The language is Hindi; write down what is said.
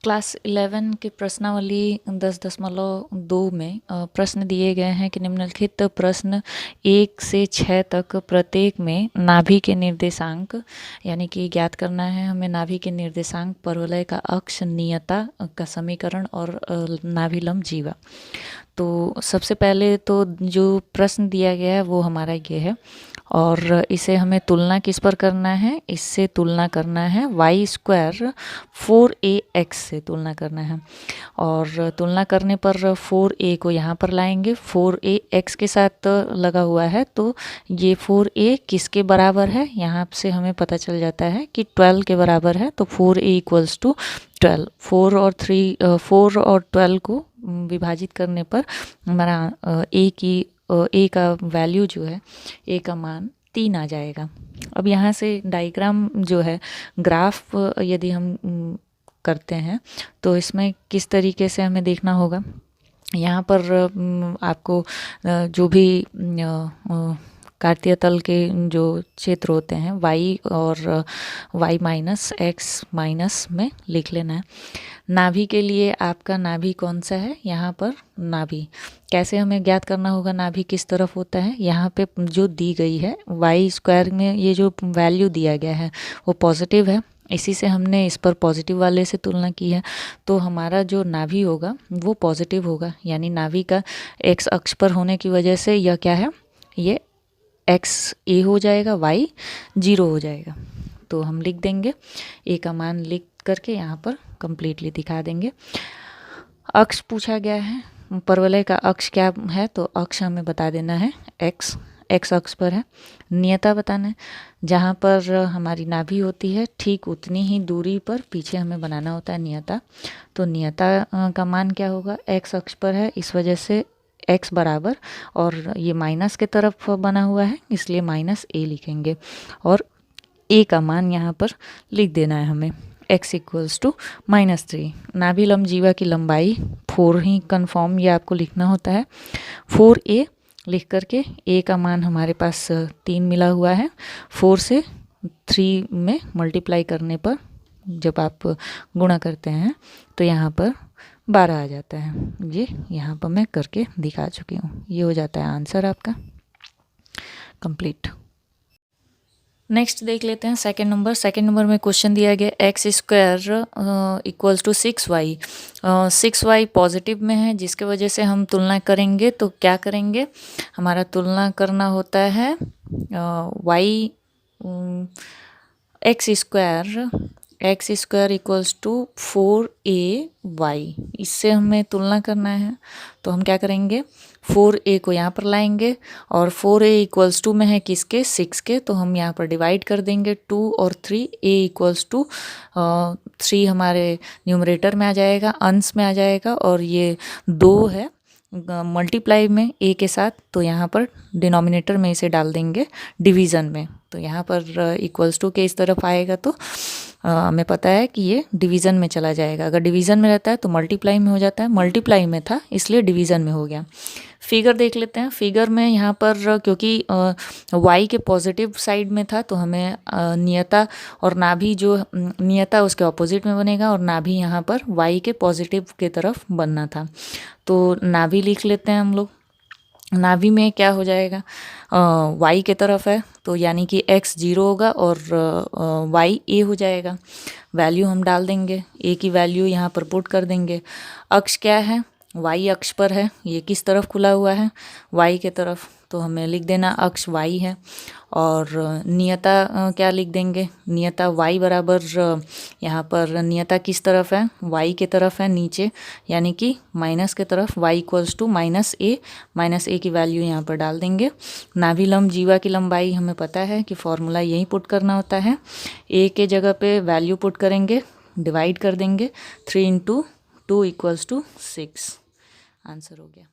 क्लास 11 की प्रश्नावली 10.2 में प्रश्न दिए गए हैं कि निम्नलिखित प्रश्न 1 से 6 तक प्रत्येक में नाभि के निर्देशांक यानी कि ज्ञात करना है हमें नाभि के निर्देशांक, परवलय का अक्ष, नियता का समीकरण और नाभि लंब जीवा। तो सबसे पहले तो जो प्रश्न दिया गया है वो हमारा ये है और इसे हमें तुलना किस पर करना है, इससे तुलना करना है y² 4ax से तुलना करना है। और तुलना करने पर 4a को यहाँ पर लाएंगे, 4a x के साथ लगा हुआ है तो ये 4a किसके बराबर है, यहाँ से हमें पता चल जाता है कि 12 के बराबर है। तो 4a = 12। 4 और 12 को विभाजित करने पर हमारा a का वैल्यू जो है, a का मान 3 आ जाएगा। अब यहाँ से डायग्राम जो है, ग्राफ यदि हम करते हैं तो इसमें किस तरीके से हमें देखना होगा। यहाँ पर आपको जो भी कार्तीय तल के जो क्षेत्र होते हैं y और y-x- में लिख लेना है। नाभि के लिए आपका नाभि कौन सा है, यहाँ पर नाभि कैसे हमें ज्ञात करना होगा, नाभि किस तरफ होता है, यहाँ पे जो दी गई है y² में ये जो वैल्यू दिया गया है वो पॉजिटिव है, इसी से हमने इस पर पॉजिटिव वाले से तुलना की है। तो हमारा जो नाभि होगा वो पॉजिटिव होगा, यानी नाभि का x अक्ष पर होने की वजह से यह क्या है, ये x a हो जाएगा, y 0 हो जाएगा। तो हम लिख देंगे a का मान लिख करके यहाँ पर कंप्लीटली दिखा देंगे। अक्ष पूछा गया है, परवलय का अक्ष क्या है, तो अक्ष हमें बता देना है x अक्ष पर है। नियता बताना है, जहाँ पर हमारी नाभि होती है ठीक उतनी ही दूरी पर पीछे हमें बनाना होता है नियता। तो नियता का मान क्या होगा, x अक्ष पर है, इस वजह से x बराबर, और ये माइनस के तरफ बना हुआ है इसलिए -a लिखेंगे और a का मान यहाँ पर लिख देना है हमें, x = -3। नाभि लंब जीवा की लंबाई 4 ही कन्फर्म ये आपको लिखना होता है। 4a लिख करके a का मान हमारे पास 3 मिला हुआ है। 4 से 3 में मल्टीप्लाई करने पर जब आप गुणा करते हैं तो यहाँ पर 12 आ जाता है। ये यहाँ पर मैं करके दिखा चुकी हूँ। ये हो जाता है आंसर आपका कंप्लीट। नेक्स्ट देख लेते हैं सेकंड नंबर। सेकंड नंबर में क्वेश्चन दिया गया x² = 6y। 6y पॉजिटिव में है जिसके वजह से हम तुलना करेंगे तो क्या करेंगे, हमारा तुलना करना होता है x² = 4ay। इससे हमें तुलना करना है तो हम क्या करेंगे, 4a को यहाँ पर लाएंगे और 4a = में है किसके, 6 के, तो हम यहाँ पर डिवाइड कर देंगे 2 और 3। a = 3 हमारे न्यूमरेटर में आ जाएगा, अंश में आ जाएगा, और ये 2 है मल्टीप्लाई में a के साथ, तो यहाँ पर डिनोमिनेटर में इसे डाल देंगे डिवीज़न में। तो यहाँ पर = के इस तरफ आएगा तो हमें पता है कि ये डिवीज़न में चला जाएगा। अगर डिवीज़न में रहता है तो मल्टीप्लाई में हो जाता है, मल्टीप्लाई में था इसलिए डिवीज़न में हो गया। फिगर देख लेते हैं। फिगर में यहाँ पर क्योंकि y के पॉजिटिव साइड में था तो हमें नियता और नाभि, जो नियता उसके ऑपोजिट में बनेगा और नाभि यहाँ पर y के पॉजिटिव के तरफ बनना था। तो नाभि लिख लेते हैं हम लोग। नाभि में क्या हो जाएगा, y के तरफ है तो यानी कि x 0 होगा और y a हो जाएगा। वैल्यू हम डाल देंगे, a की वैल्यू यहाँ पर पुट कर देंगे। अक्ष क्या है, y अक्ष पर है, ये किस तरफ खुला हुआ है, y के तरफ, तो हमें लिख देना अक्ष y है। और नियता क्या लिख देंगे, नियता y बराबर, यहाँ पर नियता किस तरफ है, y के तरफ है नीचे, यानी कि माइनस के तरफ, y = -a की वैल्यू यहाँ पर डाल देंगे। नाभि लंब जीवा की लंबाई हमें पता है कि फॉर्मूला यही पुट करना होता है, a के जगह पे वैल्यू पुट करेंगे, डिवाइड कर देंगे, 3 × 2 = 6। आंसर हो गया।